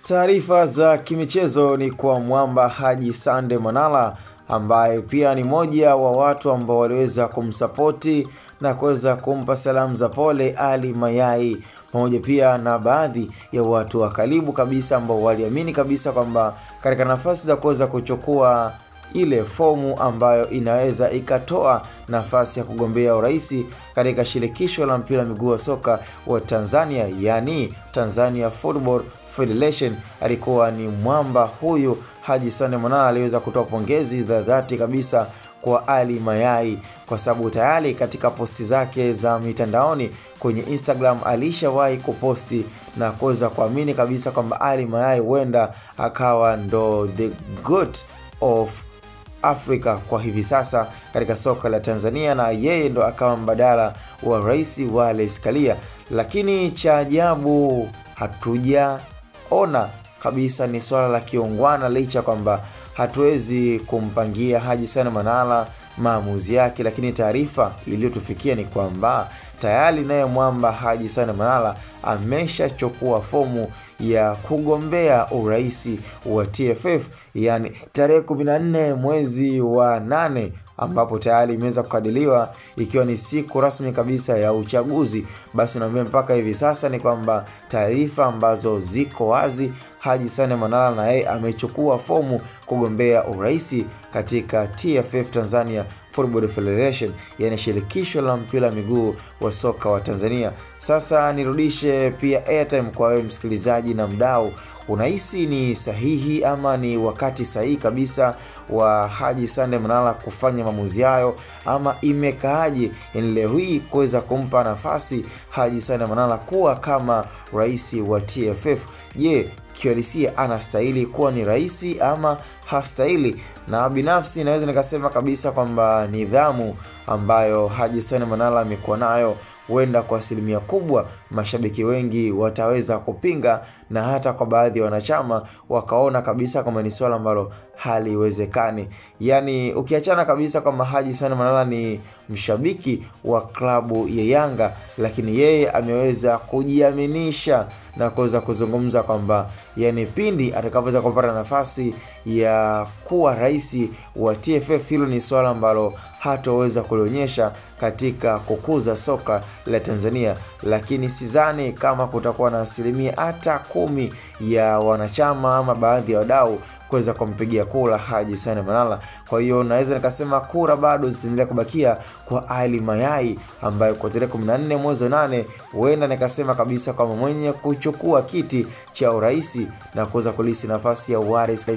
Taarifa za kimichezo ni kwa mwamba Haji Sande Manara, ambaye pia ni moja wa watu ambao waliweza kumsapoti na kuweza kumpa salamu za pole Ali Mayai, pamoja pia na baadhi ya watu wa karibu kabisa ambao waliamini kabisa kwamba katika nafasi za kuweza kuchukua ile fomu ambayo inaweza ikatoa nafasi ya kugombea urais katika shirikisho la mpira miguu wa soka wa Tanzania, yani Tanzania Football Federation, alikuwa ni mwamba huyu Haji Sande Manara. Aliweza kutoa pongezi za dhati kabisa kwa Ali Mayai, kwa sababu tayari katika posti zake za mitandaoni kwenye Instagram alishawahi kuposti na kuweza kuamini kabisa kwamba Ali Mayai huenda akawa ndo the GOAT of Afrika kwa hivi sasa katika soka la Tanzania, na yeye ndo akawa mbadala wa Rais Wallace Karia. Lakini cha ajabu hatujaona kabisa ni swala la kiungwana, licha kwamba hatuwezi kumpangia Haji Sande Manara maamuzi yake, lakini taarifa iliyotufikia ni kwamba tayari naye mwamba Haji Sande Manara ameshachukua fomu ya kugombea urais wa TFF, yani tarehe 14 mwezi wa 8, ambapo tayari imeweza kukadiliwa ikiwa ni siku rasmi kabisa ya uchaguzi. Basi naambia mpaka hivi sasa ni kwamba taarifa ambazo ziko wazi, Haji Sande Manara na yeye amechukua fomu kugombea urais katika TFF, Tanzania Football Federation, yani shirikisho la mpira miguu wa soka wa Tanzania. Sasa nirudishe pia airtime kwa wewe msikilizaji na mdau, unahisi ni sahihi ama ni wakati sahihi kabisa wa Haji Sande Manara kufanya maamuzi hayo, ama imekaaje leo hii kuweza kumpa nafasi Haji Sande Manara kuwa kama rais wa TFF? Je, kiuhalisia anastahili kuwa ni rais ama hastahili? Na binafsi naweza nikasema kabisa kwamba nidhamu ambayo Haji Sande Manara amekuwa nayo, huenda kwa asilimia kubwa mashabiki wengi wataweza kupinga, na hata kwa baadhi ya wanachama wakaona kabisa kama ni swala ambalo haliwezekani. Yani ukiachana kabisa kwamba Haji Sande Manara ni mshabiki wa klabu ya Yanga, lakini yeye ameweza kujiaminisha na kuweza kuzungumza kwamba yani pindi atakapoweza kupata nafasi ya kuwa rais wa TFF, hilo ni swala ambalo hataweza kulionyesha katika kukuza soka la Tanzania. Lakini sidhani kama kutakuwa na asilimia hata 10 ya wanachama ama baadhi ya wadau kuweza kumpigia kura Haji Sande Manara. Kwa hiyo naweza nikasema kura bado zitaendelea kubakia kwa Ali Mayai, ambaye kwa tarehe 14 mwezi wa 8 huenda nikasema kabisa kama mwenye kuchukua kiti cha urais na kuweza kulisi nafasi ya urais